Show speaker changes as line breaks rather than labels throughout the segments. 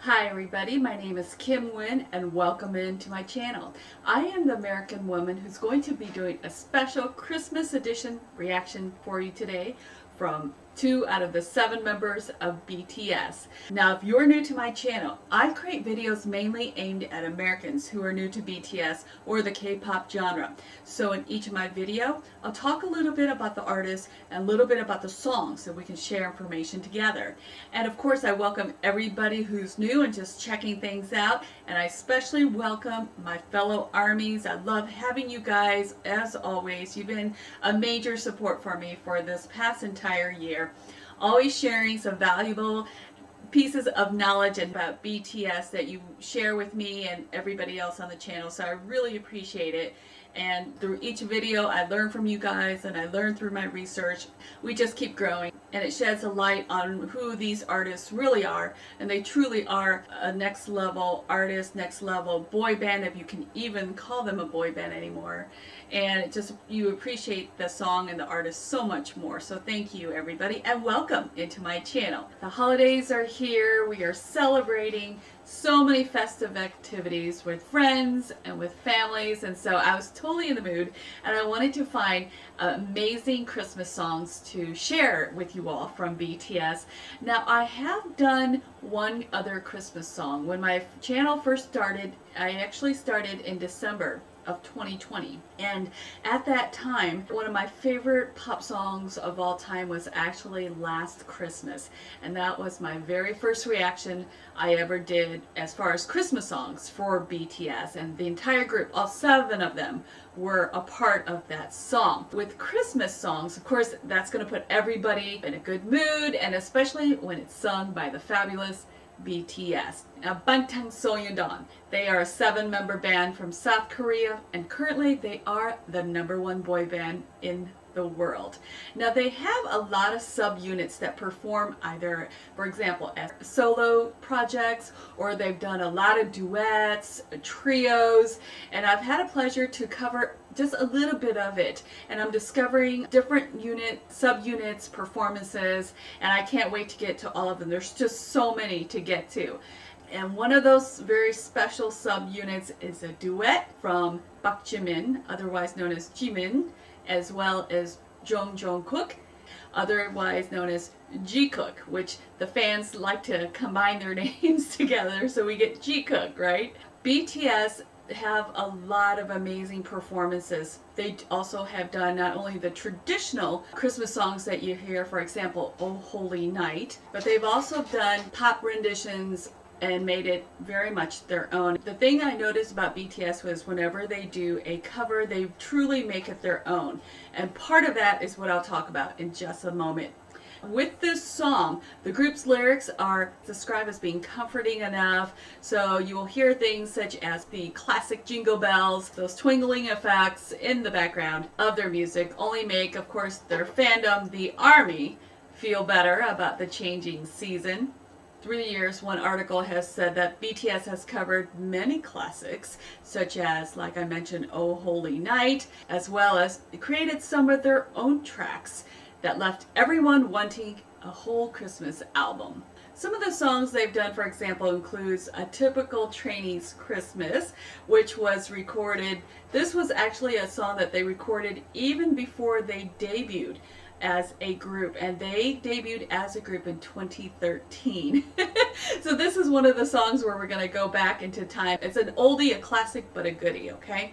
Hi everybody, my name is Kim Wynn and welcome into my channel. I am the American woman who's going to be doing a special Christmas edition reaction for you today from 2 out of the 7 members of BTS. Now if you're new to my channel, I create videos mainly aimed at Americans who are new to BTS or the K-pop genre. So in each of my videos, I'll talk a little bit about the artist and a little bit about the song so we can share information together. And of course I welcome everybody who's new and just checking things out, and I especially welcome my fellow ARMYs. I love having you guys as always. You've been a major support for me for this past entire year, always sharing some valuable pieces of knowledge about BTS that you share with me and everybody else on the channel, so I really appreciate it. And through each video I learn from you guys and I learn through my research. We just keep growing and it sheds a light on who these artists really are, and they truly are a next level artist, next level boy band, if you can even call them a boy band anymore. And it just, you appreciate the song and the artist so much more. So thank you everybody and welcome into my channel. The holidays are here. We are celebrating so many festive activities with friends and with families, and so I was totally in the mood and I wanted to find amazing Christmas songs to share with you all from BTS. Now I have done one other Christmas song. When my channel first started, I actually started in December of 2020, and at that time one of my favorite pop songs of all time was actually Last Christmas, and that was my very first reaction I ever did as far as Christmas songs for BTS, and the entire group, all 7 of them, were a part of that song. With Christmas songs, of course, that's going to put everybody in a good mood, and especially when it's sung by the fabulous BTS. Now, Bangtansoyeon, they are a 7-member band from South Korea, and currently they are the #1 boy band in the world. Now they have a lot of subunits that perform either, for example, as solo projects, or they've done a lot of duets, trios, and I've had a pleasure to cover just a little bit of it, and I'm discovering different subunits, performances, and I can't wait to get to all of them. There's just so many to get to. And one of those very special subunits is a duet from Park Jimin, otherwise known as Jimin, as well as Jung Jungkook, otherwise known as Jikook, which the fans like to combine their names together, so we get Jikook, right? BTS have a lot of amazing performances. They also have done not only the traditional Christmas songs that you hear, for example, Oh Holy Night, but they've also done pop renditions and made it very much their own. The thing I noticed about BTS was whenever they do a cover, they truly make it their own. And part of that is what I'll talk about in just a moment. With this song, the group's lyrics are described as being comforting enough, so you will hear things such as the classic jingle bells, those twinkling effects in the background of their music only make, of course, their fandom, the ARMY, feel better about the changing season. Through the years, one article has said that BTS has covered many classics, such as, like I mentioned, Oh Holy Night, as well as created some of their own tracks that left everyone wanting a whole Christmas album. Some of the songs they've done, for example, includes A Typical Trainee's Christmas, which was recorded. This was actually a song that they recorded even before they debuted as a group, and they debuted as a group in 2013. So this is one of the songs where we're going to go back into time. It's an oldie, a classic, but a goodie, okay?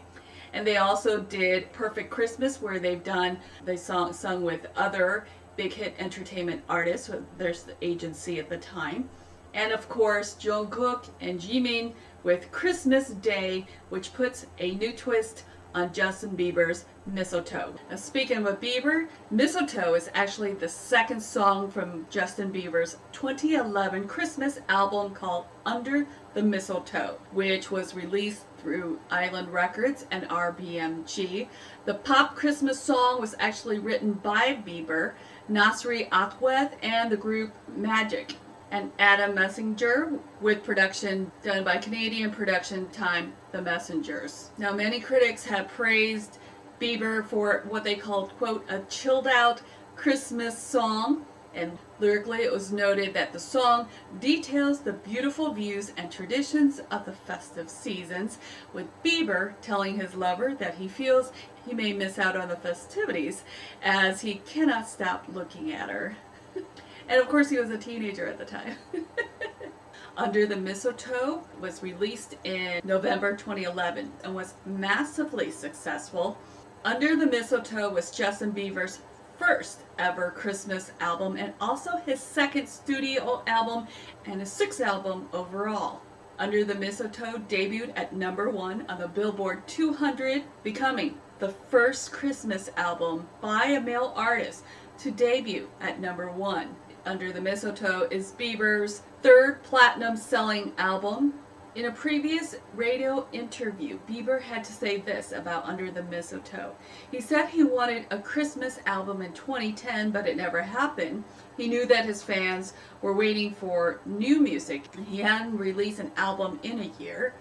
And they also did Perfect Christmas, where they've done the song sung with other big hit entertainment artists. There's the agency at the time. And of course, Jungkook and Jimin with Christmas Day, which puts a new twist on Justin Bieber's Mistletoe. Now speaking of Bieber, Mistletoe is actually the second song from Justin Bieber's 2011 Christmas album called Under the Mistletoe, which was released through Island Records and RBMG. The pop Christmas song was actually written by Bieber, Nasri Atweth, and the group Magic, and Adam Messenger, with production done by Canadian production time The Messengers. Now many critics have praised Bieber for what they called, quote, a chilled out Christmas song, And lyrically, it was noted that the song details the beautiful views and traditions of the festive seasons, with Bieber telling his lover that he feels he may miss out on the festivities as he cannot stop looking at her. And of course, he was a teenager at the time. Under the Mistletoe was released in November 2011 and was massively successful. Under the Mistletoe was Justin Bieber's first ever Christmas album and also his second studio album and his sixth album overall. Under the Mistletoe debuted at #1 on the Billboard 200, becoming the first Christmas album by a male artist to debut at #1. Under the Mistletoe is Bieber's third platinum selling album. In a previous radio interview, Bieber had to say this about Under the Mistletoe. He said he wanted a Christmas album in 2010, but it never happened. He knew that his fans were waiting for new music. He hadn't released an album in a year.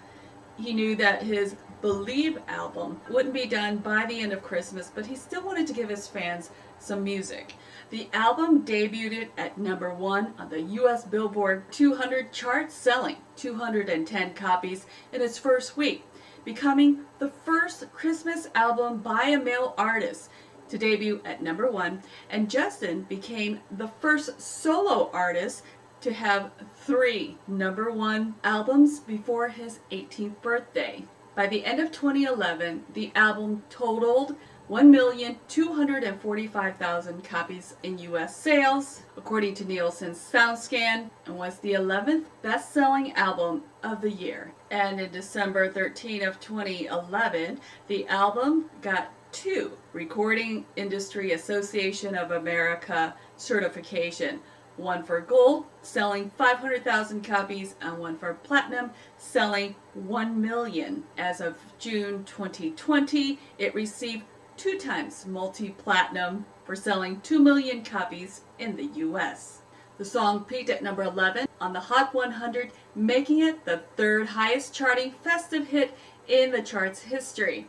He knew that his Believe album wouldn't be done by the end of Christmas, but he still wanted to give his fans some music. The album debuted at #1 on the US Billboard 200 chart, selling 210 copies in its first week, becoming the first Christmas album by a male artist to debut at #1, and Justin became the first solo artist to have 3 #1 albums before his 18th birthday. By the end of 2011, the album totaled 1,245,000 copies in US sales, according to Nielsen's SoundScan, and was the 11th best-selling album of the year. And in December 13 of 2011, the album got 2 Recording Industry Association of America certification. One for gold, selling 500,000 copies, and one for platinum, selling 1 million. As of June 2020, it received 2 times multi-platinum for selling 2 million copies in the US. The song peaked at #11 on the Hot 100, making it the 3rd highest charting festive hit in the chart's history.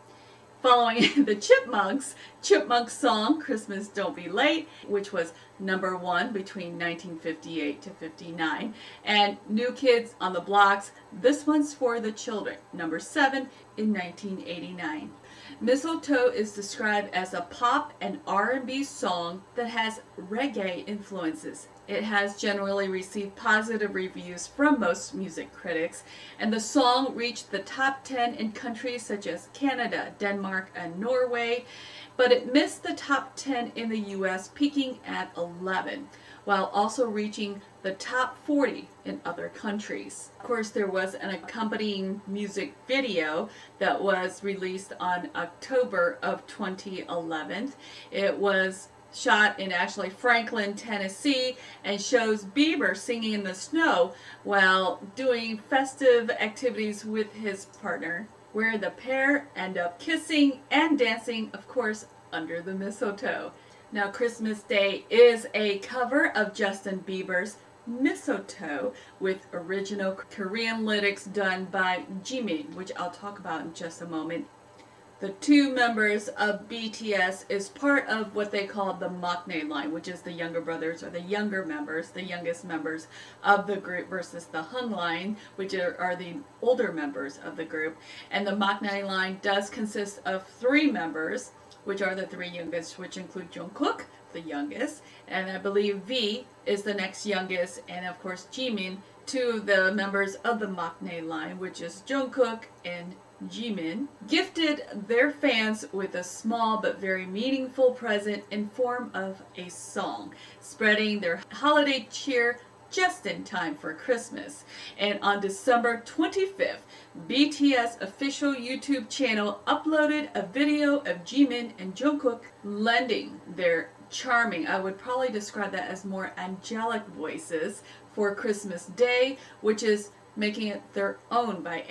Following the Chipmunks song Christmas Don't Be Late, which was #1 between 1958 to 59, and New Kids on the Block's This One's for the Children, #7 in 1989. Mistletoe is described as a pop and R&B song that has reggae influences. It has generally received positive reviews from most music critics, and the song reached the top 10 in countries such as Canada, Denmark, and Norway, but it missed the top 10 in the US, peaking at 11, while also reaching the top 40 in other countries. Of course, there was an accompanying music video that was released on October of 2011. It was shot in actually Franklin, Tennessee, and shows Bieber singing in the snow while doing festive activities with his partner, where the pair end up kissing and dancing, of course, under the mistletoe. Now, Christmas Day is a cover of Justin Bieber's Mistletoe with original Korean lyrics done by Jimin, which I'll talk about in just a moment. The 2 members of BTS is part of what they call the maknae line, which is the younger brothers or the younger members, the youngest members of the group, versus the Hung line, which are the older members of the group. And the maknae line does consist of 3 members, which are the 3 youngest, which include Jungkook, the youngest, and I believe V is the next youngest, and of course Jimin, 2 of the members of the maknae line, which is Jungkook and Jimin, gifted their fans with a small but very meaningful present in form of a song, spreading their holiday cheer just in time for Christmas. And on December 25th, BTS official YouTube channel uploaded a video of Jimin and Jungkook lending their charming, I would probably describe that as more angelic voices for Christmas Day, which is making it their own by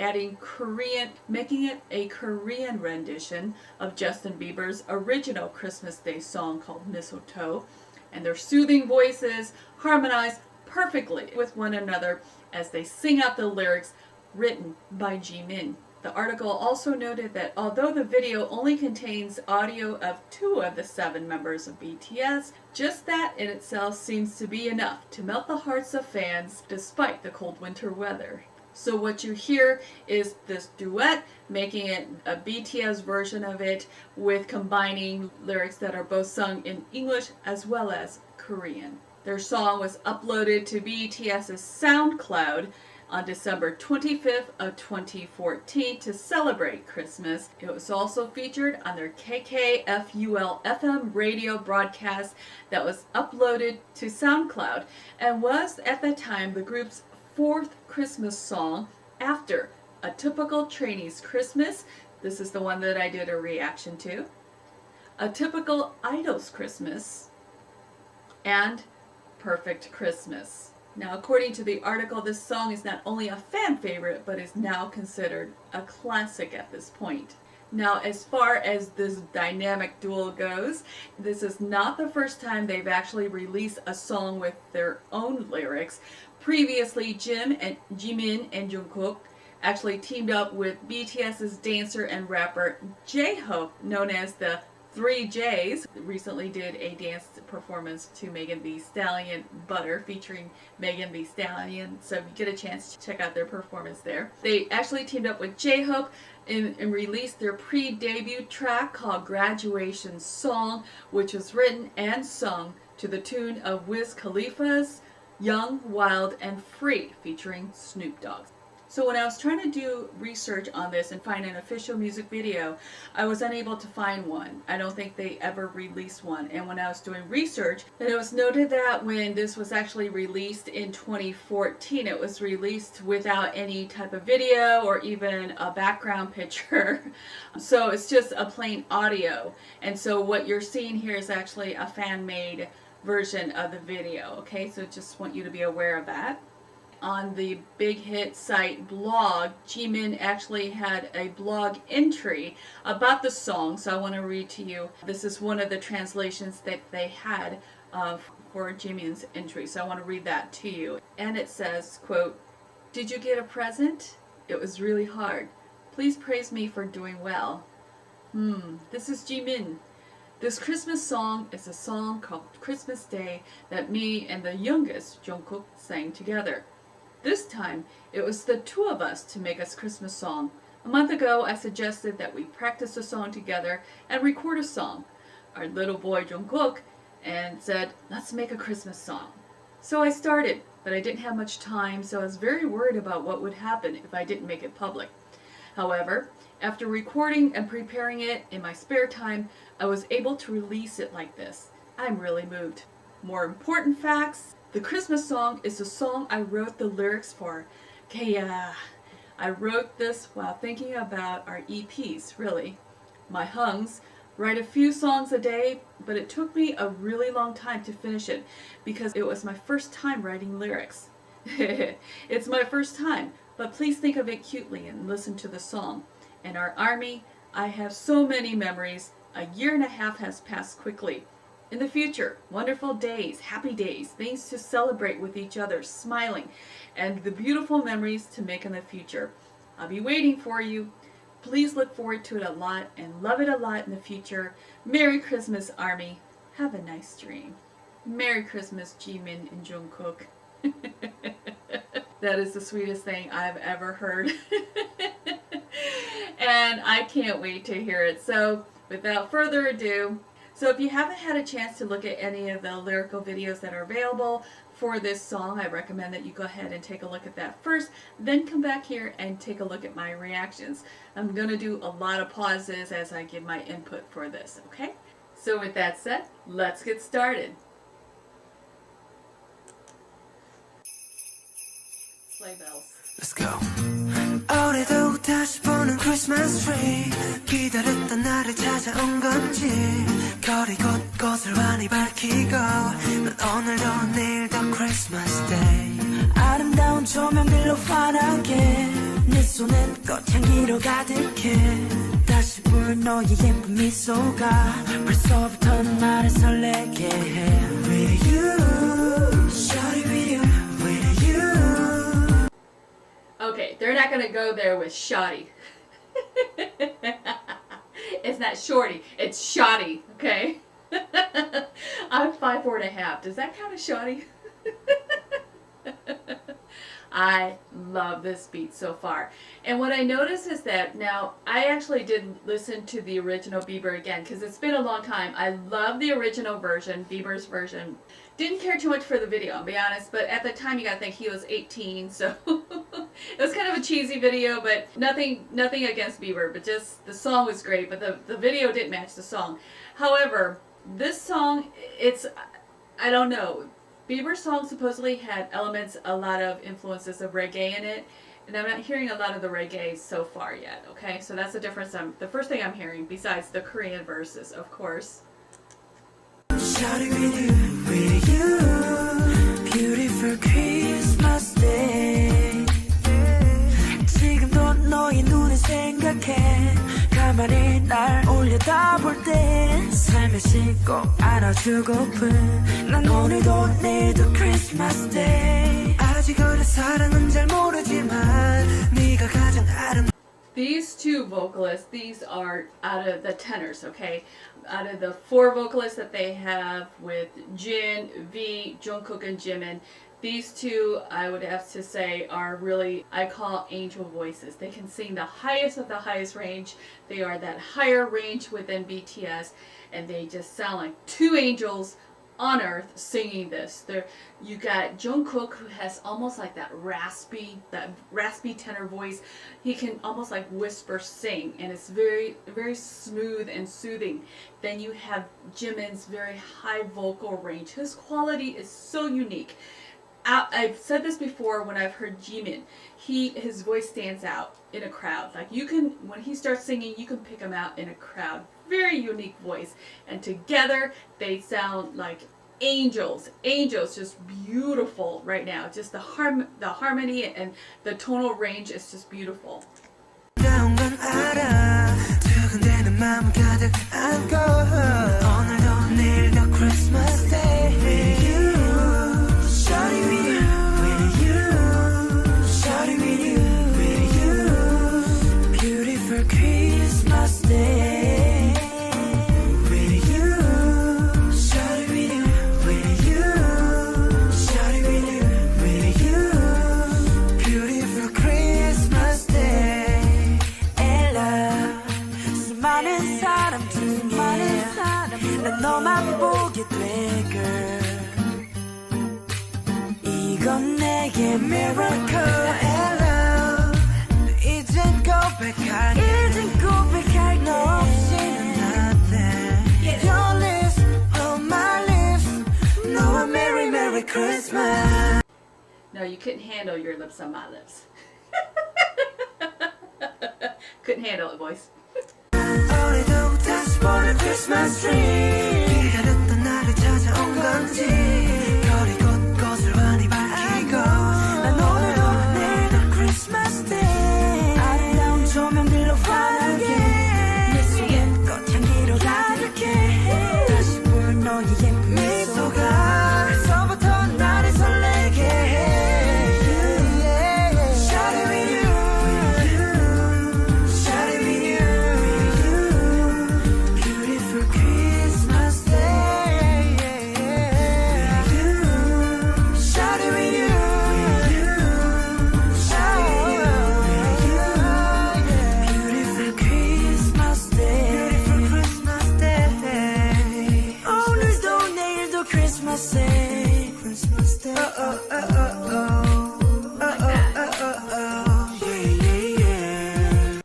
making it a Korean rendition of Justin Bieber's original Christmas Day song called Mistletoe. And their soothing voices harmonize perfectly with one another as they sing out the lyrics written by Jimin. The article also noted that although the video only contains audio of 2 of the 7 members of BTS, just that in itself seems to be enough to melt the hearts of fans despite the cold winter weather. So what you hear is this duet, making it a BTS version of it with combining lyrics that are both sung in English as well as Korean. Their song was uploaded to BTS's SoundCloud on December 25th of 2014 to celebrate Christmas. It was also featured on their KKFUL FM radio broadcast that was uploaded to SoundCloud and was at the time the group's 4th Christmas song after A Typical Trainee's Christmas. This is the one that I did a reaction to. A Typical Idol's Christmas and Perfect Christmas. Now, according to the article, this song is not only a fan favorite, but is now considered a classic at this point. Now, as far as this dynamic duo goes, this is not the first time they've actually released a song with their own lyrics. Previously, Jimin and Jungkook actually teamed up with BTS's dancer and rapper J-Hope, known as the 3 J's, recently did a dance performance to Megan Thee Stallion Butter featuring Megan Thee Stallion, so if you get a chance to check out their performance there. They actually teamed up with J-Hope and released their pre-debut track called Graduation Song, which was written and sung to the tune of Wiz Khalifa's Young, Wild, and Free featuring Snoop Dogg. So when I was trying to do research on this and find an official music video, I was unable to find one. I don't think they ever released one. And when I was doing research, it was noted that when this was actually released in 2014, it was released without any type of video or even a background picture. So it's just a plain audio. And so what you're seeing here is actually a fan-made version of the video. Okay, so just want you to be aware of that. On the Big Hit site blog, Jimin actually had a blog entry about the song, so I want to read to you. This is one of the translations that they had for Jimin's entry, so I want to read that to you. And it says, quote, "Did you get a present? It was really hard. Please praise me for doing well. This is Jimin. This Christmas song is a song called Christmas Day that me and the youngest Jungkook sang together. This time, it was the 2 of us to make us Christmas song. A month ago, I suggested that we practice a song together and record a song. Our little boy Jungkook and said, let's make a Christmas song. So I started, but I didn't have much time, so I was very worried about what would happen if I didn't make it public. However, after recording and preparing it in my spare time, I was able to release it like this. I'm really moved. More important facts. The Christmas song is a song I wrote the lyrics for. Kaya. I wrote this while thinking about our EPs, really. My hungs write a few songs a day, but it took me a really long time to finish it because it was my first time writing lyrics. It's my first time, but please think of it cutely and listen to the song. And our army, I have so many memories. A year and a half has passed quickly. In the future, wonderful days, happy days, things to celebrate with each other, smiling, and the beautiful memories to make in the future. I'll be waiting for you. Please look forward to it a lot and love it a lot in the future. Merry Christmas, Army. Have a nice dream. Merry Christmas, Jimin and Jungkook." That is the sweetest thing I've ever heard. And I can't wait to hear it. So, without further ado, so if you haven't had a chance to look at any of the lyrical videos that are available for this song, I recommend that you go ahead and take a look at that first, then come back here and take a look at my reactions. I'm going to do a lot of pauses as I give my input for this, okay? So with that said, let's get started. Sleigh bells.
Let's go. 올해도 다시 보는 Christmas tree 기다렸던 날이 찾아온 건지 거리 곳곳을 환히 밝히고 난 오늘도 내일도 Christmas Day 아름다운 조명들로 환하게 내 손엔 꽃향기로 가득해 다시 볼 너의 예쁜 미소가 벌써부터 나를 설레게 해 With you, shawty with you, with you.
Okay, they're not going to go there with shoddy. It's not shorty, it's shoddy, okay? I'm 5'4.5". Does that count as shoddy? I love this beat so far. And what I noticed is that now I actually did listen to the original Bieber again because it's been a long time. I love the original version, Bieber's version. Didn't care too much for the video, I'll be honest, but at the time you gotta think he was 18, so it was kind of a cheesy video, but nothing against Bieber, but just the song was great, but the video didn't match the song. However, this song, I don't know. Bieber's song supposedly had elements, a lot of influences of reggae in it, and I'm not hearing a lot of the reggae so far yet, okay? So that's the difference. The first thing I'm hearing, besides the Korean verses, of course.
With you, beautiful Christmas day. 지금도 너의 눈을 생각해. 가만히 날 올려다볼 때 살며시 꼭 안아주고픈 난 오늘도 내일도 Christmas Day. 아직 어려 사랑은 잘 모르지만 네가 가장 아름다운.
These two vocalists, these are out of the tenors, okay? Out of the 4 vocalists that they have with Jin, V, Jungkook, and Jimin, these 2, I would have to say, are really, I call angel voices. They can sing the highest of the highest range. They are that higher range within BTS, and they just sound like 2 angels on earth singing this. You got Jungkook, who has almost like that raspy tenor voice. He can almost like whisper sing, and it's very, very smooth and soothing. Then you have Jimin's very high vocal range. His quality is so unique. I've said this before when I've heard Jimin. His voice stands out in a crowd. Like when he starts singing, you can pick him out in a crowd. Very unique voice, and together they sound like angels. Angels, just beautiful right now. Just the harmony and the tonal range is just beautiful.
너만 보게 돼 girl 이건 내게 miracle and love 이젠 고백할게 너 없이는 nothing Your lips on my lips 너와 merry merry Christmas.
No, you couldn't handle your lips on my lips. Couldn't handle it, boys.
오늘도 다시 보는 Christmas tree 기다렸던 날이 찾아온 건지 거리 곳곳을 환히 밝히고 난 오늘도 내일도 Christmas Day 아름다운 조명들로 환하게 내 속엔 꽃향기로 가득해 다시 볼 너의 예쁜 미소가 벌써부터 나를 설레게 해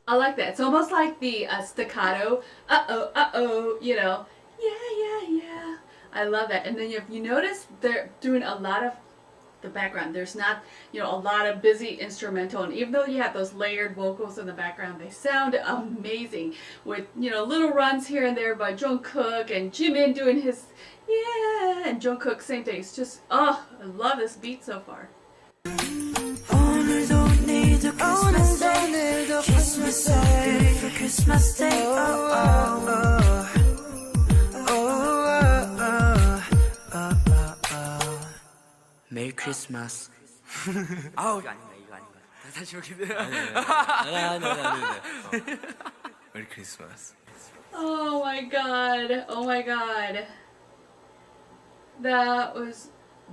I like that. It's almost like the staccato, you know, yeah. I love that. And then if you notice, they're doing a lot of the background. There's not, a lot of busy instrumental. And even though you have those layered vocals in the background, they sound amazing with, little runs here and there by Jungkook and Jimin doing his, and Jungkook, same thing. It's just, I love this beat so far.
오늘도 내일도 Christmas Day Christmas Day Beautiful Christmas Day Merry Christmas. 아우 이거 아닌가
다시 오게 돼요.
아니. 메리 크리스마스.
Oh my god. Oh my god. That was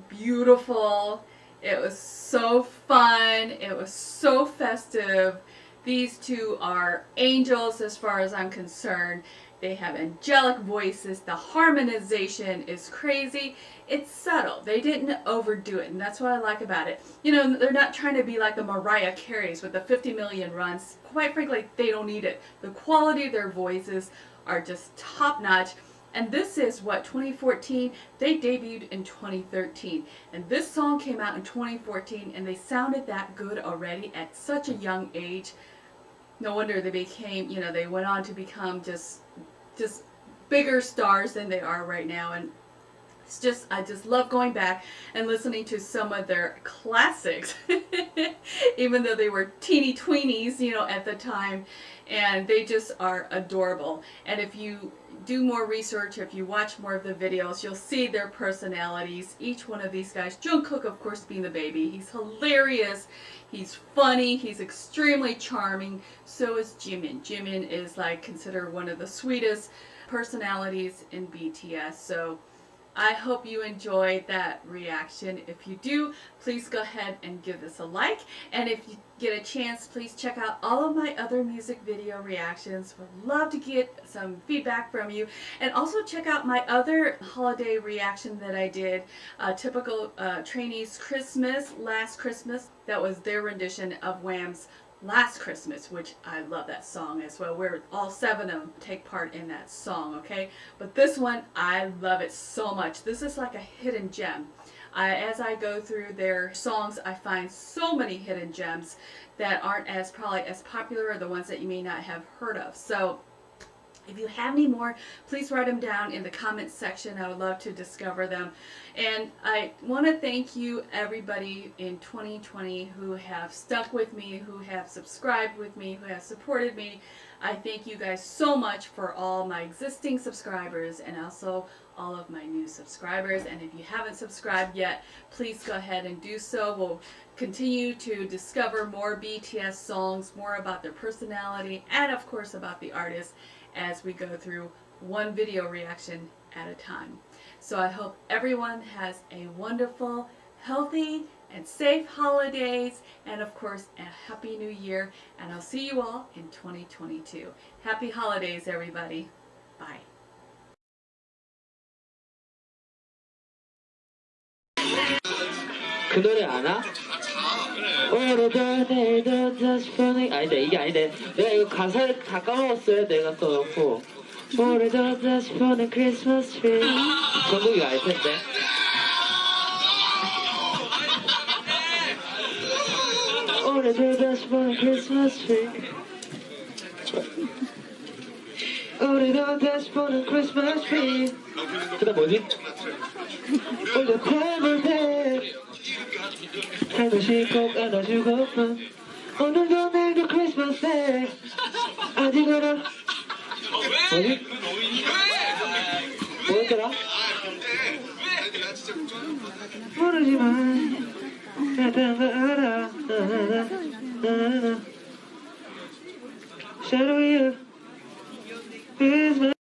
beautiful. It was so fun. It was so festive. These two are angels as far as I'm concerned. They have angelic voices. The harmonization is crazy. It's subtle. They didn't overdo it, and that's what I like about it. You know, they're not trying to be like the Mariah Careys with the 50 million runs. Quite frankly, they don't need it. The quality of their voices are just top notch. And this is what, 2014? They debuted in 2013. And this song came out in 2014, and they sounded that good already at such a young age. No wonder they became, you know, they went on to become just bigger stars than they are right now. And it's just, I just love going back and listening to some of their classics, even though they were teeny tweenies, you know, at the time. And they just are adorable. And if you do more research, if you watch more of the videos, you'll see their personalities. Each one of these guys, Jungkook, of course, being the baby, he's hilarious, he's funny, he's extremely charming. So is Jimin. Jimin is like considered one of the sweetest personalities in BTS. So I hope you enjoyed that reaction. If you do, please go ahead and give this a like. And if you get a chance, please check out all of my other music video reactions. Would love to get some feedback from you. And also check out my other holiday reaction that I did, Typical Trainees Christmas, Last Christmas. That was their rendition of Wham's Last Christmas, which I love that song as well, where all 7 of them take part in that song, okay? But this one, I love it so much. This is like a hidden gem. As I go through their songs, I find so many hidden gems that aren't probably as popular, or the ones that you may not have heard of. So if you have any more, please write them down in the comments section. I would love to discover them. And I want to thank you, everybody in 2020 who have stuck with me, who have subscribed with me, who have supported me. I thank you guys so much for all my existing subscribers and also all of my new subscribers. And if you haven't subscribed yet, please go ahead and do so. We'll continue to discover more BTS songs, more about their personality, and of course about the artists, as we go through one video reaction at a time. So I hope everyone has a wonderful, healthy, and safe holidays, and of course a happy new year, and I'll see you all in 2022. Happy holidays, everybody. Bye.
그 노래 아나? 오늘도 내일도 다시 보니 아니다 이게 아닌데 내가 이거 가사를 다 까먹었어요. 내가 써놓고 오늘도 다시 보는 크리스마스 트리 정국이가 알 텐데 오늘도 다시 보는 크리스마스 트리 우리도 다시 보는 크리스마스 트리 그다음 뭐지? 올려 템을 해 한 번씩 꼭 안아주고픈 오늘도 내일도 크리스마스 데이 아직은 뭐지? 뭐였더라? 모르지만 나타난 거 알아 Shadow you is my